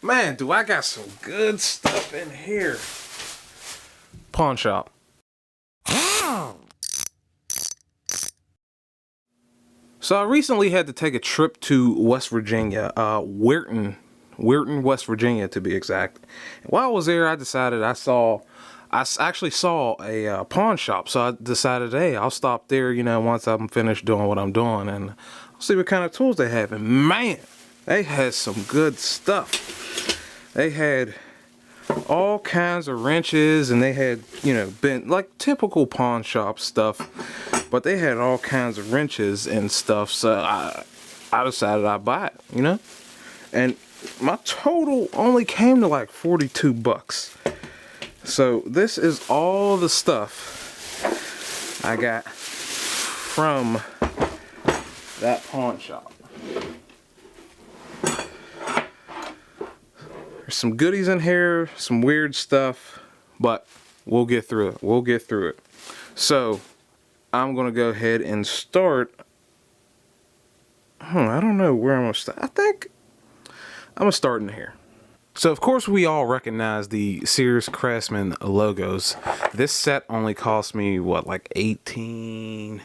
Man, do I got some good stuff in here. Pawn shop. So I recently had to take a trip to West Virginia, Weirton, West Virginia to be exact. While I was there, I decided I actually saw a pawn shop. So I decided, hey, I'll stop there, once I'm finished doing what I'm doing, and I'll see what kind of tools they have. And man, they had some good stuff. They had all kinds of wrenches, and they had, been like typical pawn shop stuff, but they had all kinds of wrenches and stuff. So I decided I'd buy it, and my total only came to like 42 bucks. So this is all the stuff I got from that pawn shop. There's some goodies in here, some weird stuff, but we'll get through it. So I'm gonna go ahead and start. I don't know where I'm gonna start. I think I'm gonna start in here. So of course we all recognize the Sears Craftsman Logos. This set only cost me what, like 18?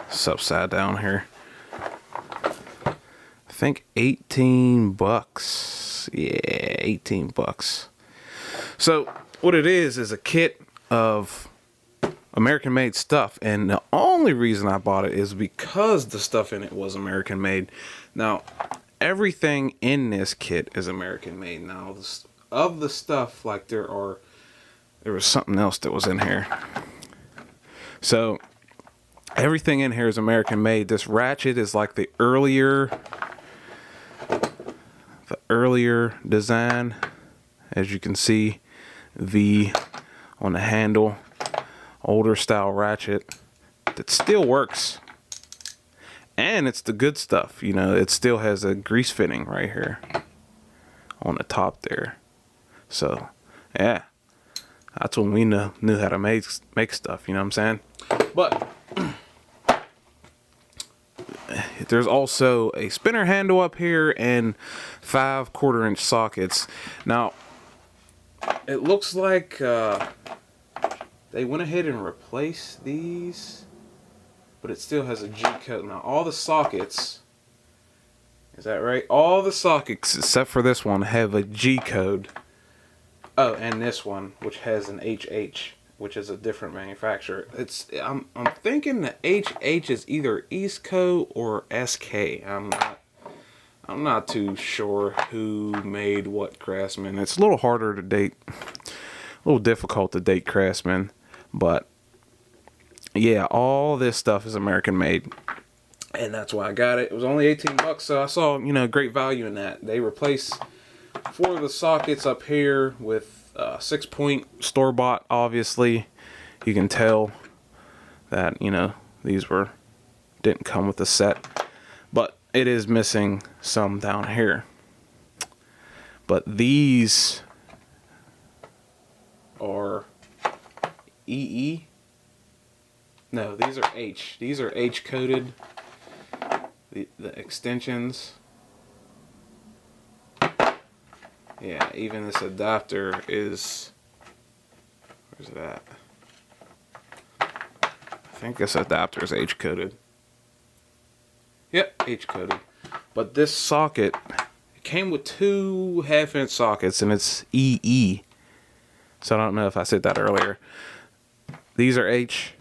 It's upside down here. I think 18 bucks. Yeah, 18 bucks. So what it is a kit of American made stuff, and the only reason I bought it is because the stuff in it was American made. Now everything in this kit is American made. Now of the stuff, like there was something else that was in here. So everything in here is American made. This Ratchet is like the earlier design. As you can see, V on the handle, older style ratchet that still works. And it's the good stuff, it still has a grease fitting right here on the top there. So yeah, that's when we knew how to make stuff, you know what I'm saying? But there's also a spinner handle up here and 5 1/4-inch sockets. Now it looks like they went ahead and replaced these, but it still has a G code. Now all the sockets, is that right? All the sockets except for this one have a G code. Oh, and this one, which has an HH, which is a different manufacturer. I'm thinking the HH is either Eastco or SK. I'm not too sure who made what Craftsman. It's a little harder to date, a little difficult to date Craftsman, but yeah, all this stuff is American made, and that's why I got it. It was only 18 bucks, so I saw, great value in that. They replaced 4 of the sockets up here with 6-point store-bought. Obviously, you can tell that, these didn't come with the set, but it is missing some down here. But these are EE. No, these are H. These are H coated. The extensions. Yeah, even this adapter is. Where's that? I think this adapter is H coated. Yep, H coated. But this socket, it came with 2 1/2-inch sockets, and it's EE. So I don't know if I said that earlier. These are H.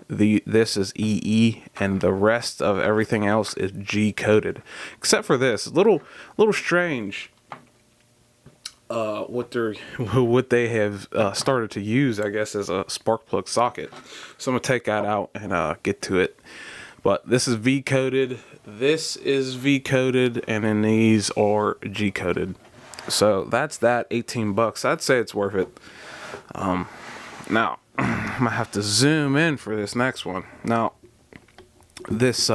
This is EE, and the rest of everything else is G coated, except for this. Little strange. What they have started to use, I guess, as a spark plug socket. So I'm gonna take that out and get to it. But this is V coated. This is V coated, and then these are G coated. So that's that. 18 bucks. I'd say it's worth it. Now I'm gonna have to zoom in for this next one. Now this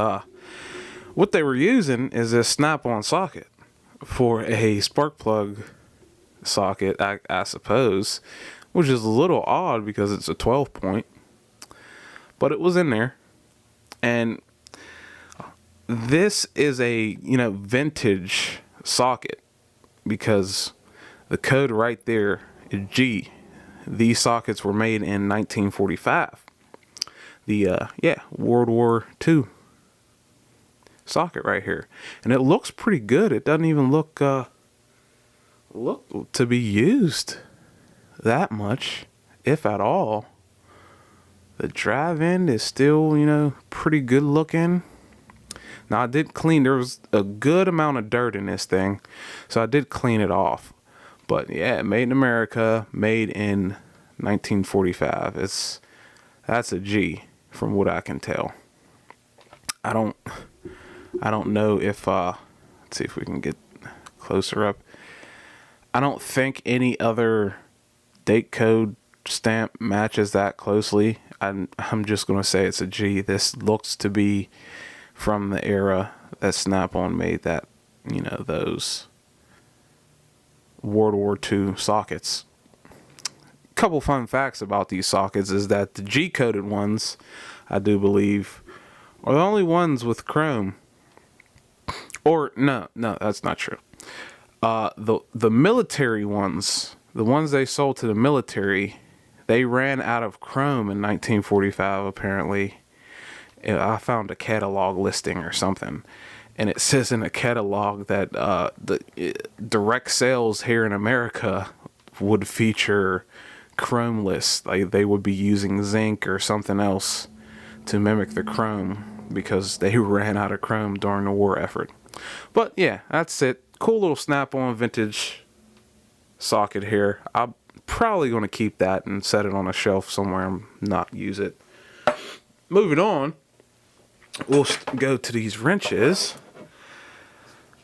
what they were using is this snap-on socket for a spark plug socket, I suppose, which is a little odd because it's a 12-point, but it was in there. And this is a vintage socket. because the code right there is G. These sockets were made in 1945. The World War II socket right here, and it looks pretty good. It doesn't even look to be used that much, if at all. The drive end is still, you know, pretty good looking. Now I did clean, there was a good amount of dirt in this thing, so I did clean it off. But yeah, made in America, made in 1945. That's a G from what I can tell. I don't know if let's see if we can get closer up. I don't think any other date code stamp matches that closely. I'm just gonna say it's a G. This looks to be from the era that Snap-on made that, you know, those World War II sockets. Couple fun facts about these sockets is that the G-coded ones, I do believe, are the only ones with chrome. Or no, that's not true. The military ones, the ones they sold to the military, they ran out of chrome in 1945 apparently. I found a catalog listing or something, and it says in the catalog that the direct sales here in America would feature chromeless. Like they would be using zinc or something else to mimic the chrome because they ran out of chrome during the war effort. But yeah, that's it. Cool little Snap-on vintage socket here. I'm probably going to keep that and set it on a shelf somewhere and not use it. Moving on, we'll go to these wrenches.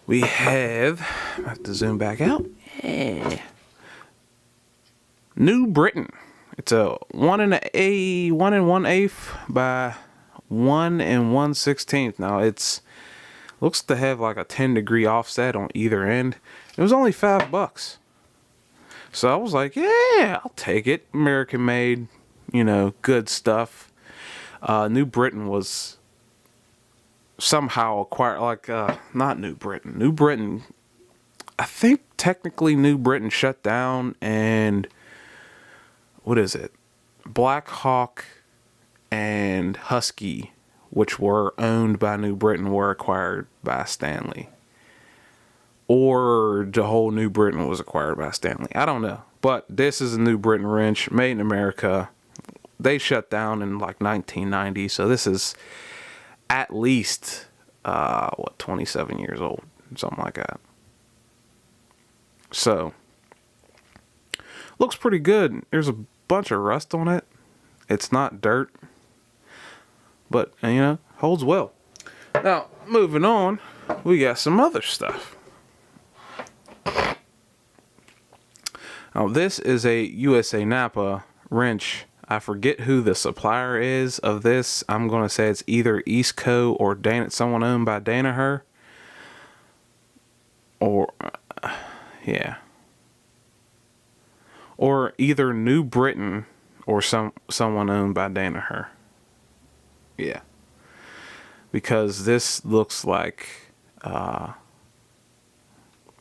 We have, I have to zoom back out. Yeah. New Britain. It's a 1 1/8 by 1 1/16. Now it's looks to have like a 10-degree offset on either end. It was only $5. So I was like, yeah, I'll take it. American made, you know, good stuff. New Britain was somehow acquired, like, not New Britain. New Britain, I think technically New Britain shut down, and what is it? Black Hawk and Husky, which were owned by New Britain, were acquired by Stanley. Or the whole New Britain was acquired by Stanley. I don't know. But this is a New Britain wrench made in America. They shut down in like 1990. So this is at least, 27 years old. Something like that. So, looks pretty good. There's a bunch of rust on it. It's not dirt. But, you know, holds well. Now, moving on, we got some other stuff. Now, this is a USA Napa wrench. I forget who the supplier is of this. I'm going to say it's either Eastco or someone owned by Danaher. Or, yeah. Or either New Britain or someone owned by Danaher. Yeah. Because this looks like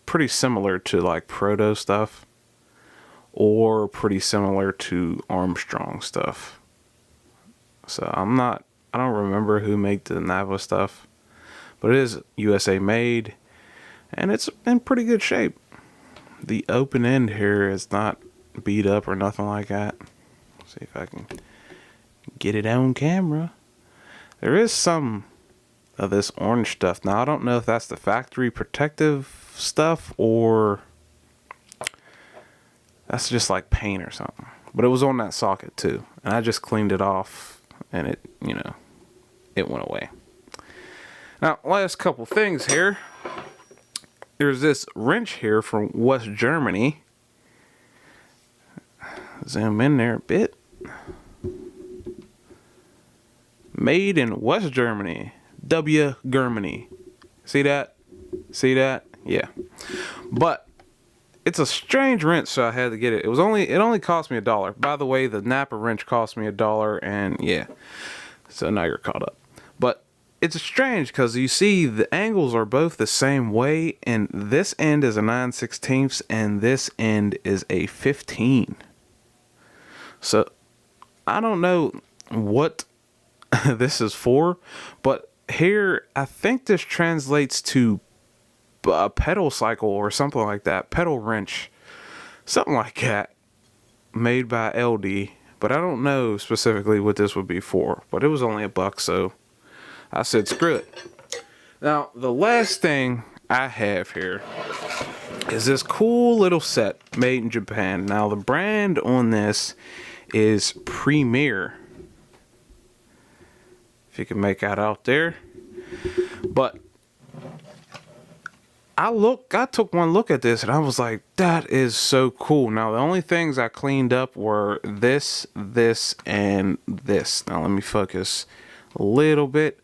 pretty similar to like Proto stuff. Or pretty similar to Armstrong stuff. So I don't remember who made the Napa stuff. But it is USA made. And it's in pretty good shape. The open end here is not beat up or nothing like that. Let's see if I can get it on camera. There is some of this orange stuff. Now I don't know if that's the factory protective stuff or that's just like paint or something. But it was on that socket too. And I just cleaned it off and it, you know, it went away. Now, last couple things here. There's this wrench here from West Germany. Zoom in there a bit. Made in West Germany. Germany. See that? See that? Yeah. But it's a strange wrench, so I had to get it. It only cost me $1. By the way, the Napa wrench cost me $1, and yeah. So now you're caught up. But it's strange because you see the angles are both the same way, and this end is a 9/16 and this end is a 15. So I don't know what this is for, but here I think this translates to a pedal cycle or something like that, pedal wrench, something like that, made by LD. But I don't know specifically what this would be for, but it was only $1, so I said screw it. Now the last thing I have here is this cool little set made in Japan. Now the brand on this is Premier, if you can make that out there. But I took one look at this and I was like, that is so cool. Now the only things I cleaned up were this, and this. Now let me focus a little bit.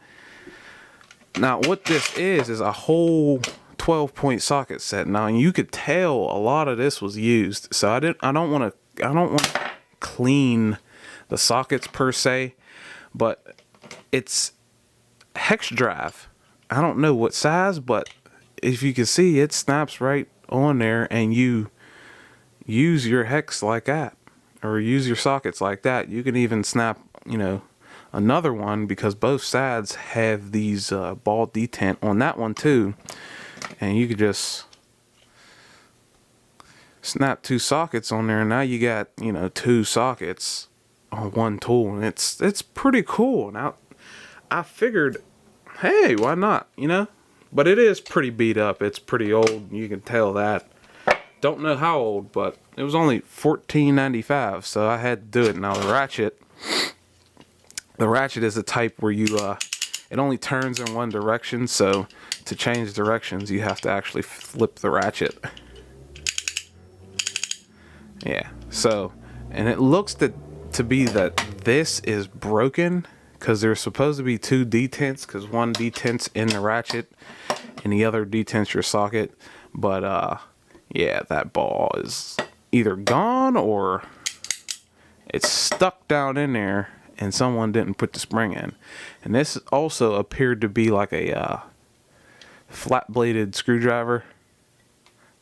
Now what this is a whole 12-point socket set. Now you could tell a lot of this was used, so I don't want to clean the sockets per se, but it's hex drive. I don't know what size, but if you can see, it snaps right on there, and you use your hex like that, or use your sockets like that. You can even snap, another one, because both sides have these ball detent on that one too, and you could just snap 2 sockets on there, and now you got 2 sockets on one tool, and it's pretty cool. Now I figured, hey, why not, but it is pretty beat up. It's pretty old, you can tell that. Don't know how old, but it was only $14.95, so I had to do it. Now the ratchet is the type where you it only turns in one direction, so to change directions you have to actually flip the ratchet. Yeah, so, and it looks to be that this is broken, because there's supposed to be 2 detents, because one detent's in the ratchet and the other detents your socket. But yeah, that ball is either gone or it's stuck down in there and someone didn't put the spring in. And this also appeared to be like a flat bladed screwdriver,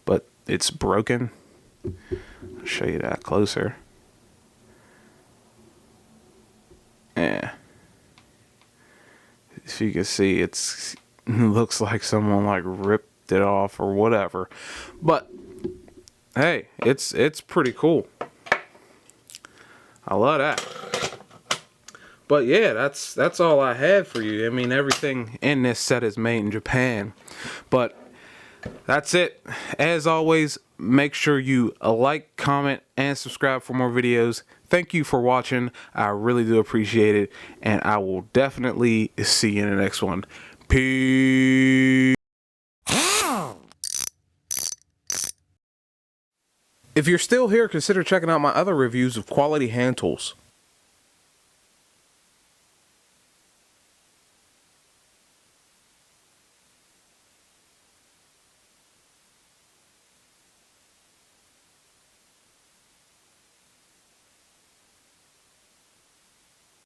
but it's broken. I'll show you that closer. Yeah, if you can see, it looks like someone like ripped it off or whatever, but hey, it's pretty cool. I love that. But yeah, that's all I have for you. I mean, everything in this set is made in Japan. But that's it. As always, make sure you like, comment, and subscribe for more videos. Thank you for watching. I really do appreciate it, and I will definitely see you in the next one. Peace. If you're still here, consider checking out my other reviews of quality hand tools.